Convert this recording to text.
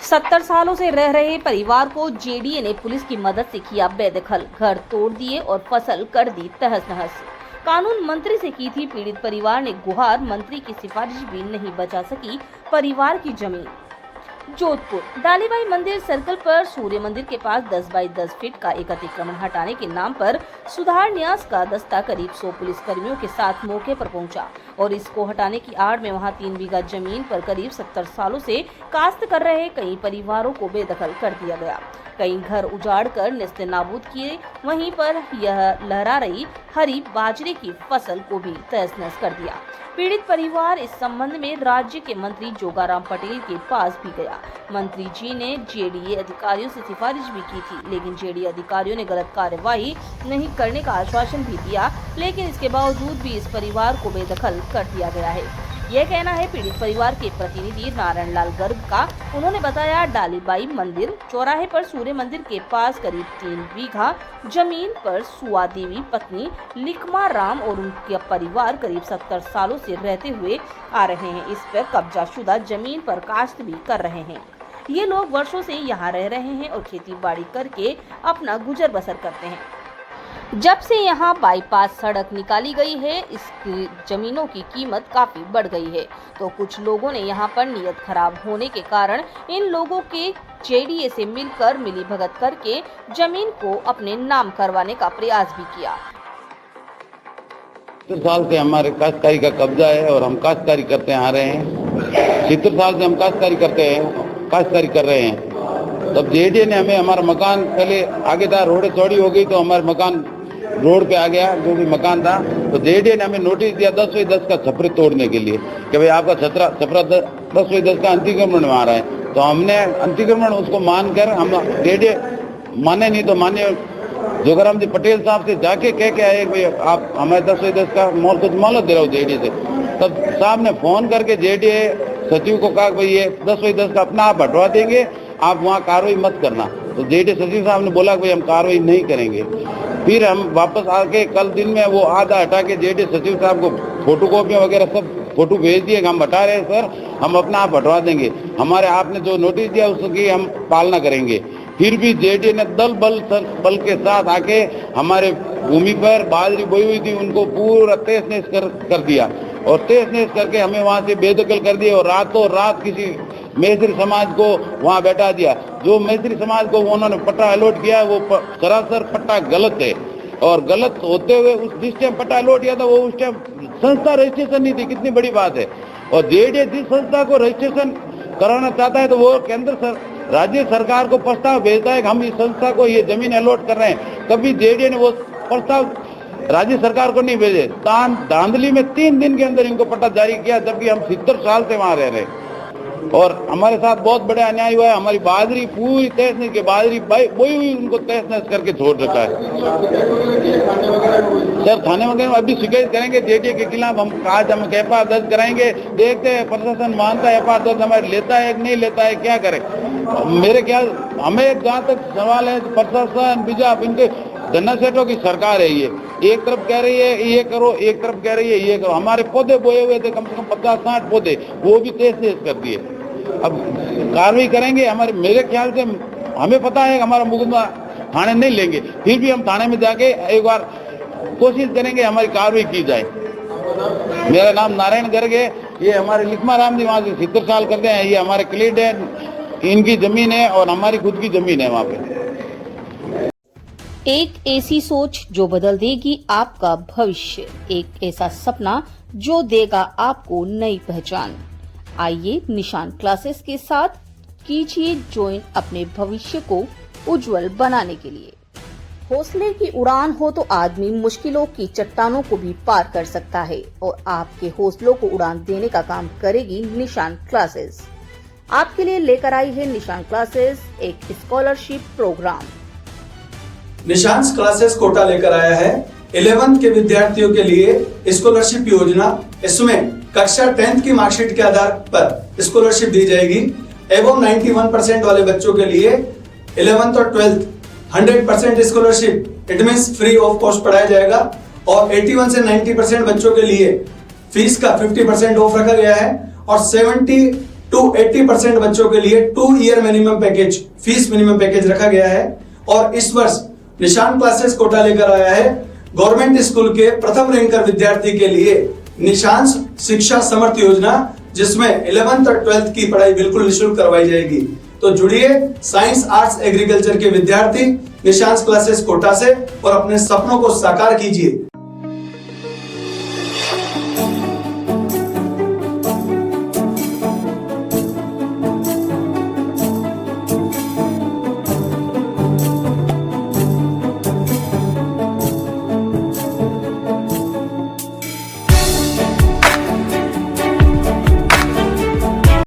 70 सालों से रह रहे परिवार को जेडीए ने पुलिस की मदद से किया बेदखल, घर तोड़ दिए और फसल कर दी तहस नहस। कानून मंत्री से की थी पीड़ित परिवार ने गुहार, मंत्री की सिफारिश भी नहीं बचा सकी परिवार की जमीन। जोधपुर डालीबाई मंदिर सर्कल पर सूर्य मंदिर के पास 10 बाई 10 फीट का एक अतिक्रमण हटाने के नाम पर सुधार न्यास का दस्ता करीब 100 पुलिस कर्मियों के साथ मौके पर पहुंचा और इसको हटाने की आड़ में वहां 3 बीघा जमीन पर करीब 70 सालों से काश्त कर रहे कई परिवारों को बेदखल कर दिया गया। कई घर उजाड़ कर नेस्ते नाबूद किए, वहीं पर यह लहरा रही हरी बाजरे की फसल को भी तहस नहस कर दिया। पीड़ित परिवार इस संबंध में राज्य के मंत्री जोगाराम पटेल के पास भी गया। मंत्री जी ने जेडीए अधिकारियों से सिफारिश भी की थी, लेकिन जेडीए अधिकारियों ने गलत कार्यवाही नहीं करने का आश्वासन भी दिया, लेकिन इसके बावजूद भी इस परिवार को बेदखल कर दिया गया है। यह कहना है पीड़ित परिवार के प्रतिनिधि नारायण लाल गर्ग का। उन्होंने बताया, डालीबाई मंदिर चौराहे पर सूर्य मंदिर के पास करीब 3 बीघा जमीन पर सुआ देवी पत्नी लिखमा राम और उनका परिवार करीब 70 सालों से रहते हुए आ रहे हैं। इस पर कब्जाशुदा जमीन पर काश्त भी कर रहे हैं। ये लोग वर्षों से यहाँ रह रहे हैं और खेती बाड़ी करके अपना गुजर बसर करते हैं। जब से यहाँ बाईपास सड़क निकाली गई है, इस जमीनों की कीमत काफी बढ़ गई है, तो कुछ लोगों ने यहाँ पर नीयत खराब होने के कारण इन लोगों के जेडीए से मिलकर मिलीभगत करके जमीन को अपने नाम करवाने का प्रयास भी किया। 70 साल से हमारे काश्तकारी का कब्जा है और हम काश्तकारी करते आ रहे हैं। 70 साल से हम काश्तकारी कर रहे हैं। तब जेडीए ने हमें हमारा मकान, पहले आगे था, रोड चौड़ी हो गई तो हमारा मकान रोड पे आ गया, जो भी मकान था, तो जेडीए ने हमें नोटिस दिया 10 बाई 10 का छपरे तोड़ने के लिए कि भाई आपका छपरा 10 बाई 10 का अतिक्रमण आ रहा है। तो हमने अतिक्रमण उसको मानकर, हम जेडीए माने नहीं तो मान्य जोगाराम जी पटेल साहब से जाके कह के आए भाई आप हमें 10 बाई 10 का कुछ मोहलत दे रहा हो जेडीए से। तब साहब ने फोन करके जेडीए सचिव को कहा भाई ये 10 बाई 10 का अपना आप हटवा देंगे, आप वहाँ कार्रवाई मत करना। तो जेडीए सचिव साहब ने बोला भाई हम कार्रवाई नहीं करेंगे। फिर हम वापस आके कल दिन में वो आधा हटा के जेडीए सचिव साहब को फोटो कॉपियाँ वगैरह सब फोटो भेज दिए, हम हटा रहे हैं सर, हम अपना आप हटवा देंगे, हमारे आपने जो नोटिस दिया उसकी हम पालना करेंगे। फिर भी जेडीए ने दल बल के साथ आके हमारे भूमि पर बाजरी बोई हुई थी उनको पूरा तहस नहस कर दिया और तहस नहस करके हमें वहाँ से बेदखल कर दिया और रातों रात किसी मैत्री समाज को वहाँ बैठा दिया। जो मैत्री समाज को उन्होंने पट्टा अलॉट किया वो सरासर पट्टा गलत है और गलत होते हुए जिस टाइम पट्टा अलॉट किया था वो उस टाइम संस्था रजिस्ट्रेशन नहीं थी। कितनी बड़ी बात है। और जेडीए जिस संस्था को रजिस्ट्रेशन कराना चाहता है तो वो केंद्र राज्य सरकार को प्रस्ताव भेजता है कि हम इस संस्था को ये जमीन अलॉट कर रहे हैं। कभी जेडीए ने वो प्रस्ताव राज्य सरकार को नहीं भेजे। धांधली में 3 दिन के अंदर इनको पट्टा जारी किया, जबकि हम 70 साल से वहां रह रहे हैं और हमारे साथ बहुत बड़ा अन्याय हुआ है। हमारी बाजरी पूरी तहस नहस की बाजरी बोई हुई उनको तहस नहस करके छोड़ रखा है। सर थाने वगैरह में अभी शिकायत करेंगे जेडीए के खिलाफ। हम आज हम एफआईआर दर्ज कराएंगे, देखते हैं प्रशासन मानता है एफआईआर दर्ज हमारे लेता है कि नहीं लेता है, क्या करे। मेरे ख्याल हमें जहाँ तक सवाल है प्रशासन बीजेपी इनके धन्ना सेठों की सरकार है। ये एक तरफ कह रही है ये करो, एक तरफ कह रही है ये करो। हमारे पौधे बोए हुए थे कम से कम 50-60 पौधे, वो भी तहस नहस कर दिए। अब कार्रवाई करेंगे। हमारे मेरे ख्याल से हमें पता है कि हमारा मुकदमा थाने नहीं लेंगे, फिर भी हम थाने में जाके एक बार कोशिश करेंगे हमारी कार्रवाई की जाए। मेरा नाम नारायण गर्ग है। ये हमारे लिखमा राम जी वहाँ से 70 साल करते हैं। ये हमारे क्लीड है, इनकी जमीन है और हमारी खुद की जमीन है वहाँ पे। एक ऐसी सोच जो बदल देगी आपका भविष्य, एक ऐसा सपना जो देगा आपको नई पहचान। आइए निशान क्लासेस के साथ कीजिए ज्वाइन अपने भविष्य को उज्जवल बनाने के लिए। हौसले की उड़ान हो तो आदमी मुश्किलों की चट्टानों को भी पार कर सकता है और आपके हौसलों को उड़ान देने का काम करेगी निशान क्लासेस। आपके लिए लेकर आई है निशान क्लासेस एक स्कॉलरशिप प्रोग्राम। निशान क्लासेस कोटा लेकर आया है 11th के विद्यार्थियों के लिए स्कॉलरशिप योजना। इसमें कक्षा 10th की मार्कशीट के आधार पर स्कॉलरशिप दी जाएगी एवं 91% वाले बच्चों के लिए 11th और 12th 100% scholarship, it means free of cost पढ़ाया जाएगा और 81 से 90% बच्चों के लिए फीस का 50% ऑफ रखा गया है और 70 टू 80% बच्चों के लिए 2 year minimum package, fees minimum package रखा गया है। और इस वर्ष निशान क्लासेस कोटा लेकर आया है गवर्नमेंट स्कूल के प्रथम रैंकर विद्यार्थी के लिए निशान शिक्षा समर्थ योजना, जिसमें 11th और 12th की पढ़ाई बिल्कुल निःशुल्क करवाई जाएगी। तो जुड़िए साइंस, आर्ट्स, एग्रीकल्चर के विद्यार्थी निशान क्लासेस कोटा से और अपने सपनों को साकार कीजिए।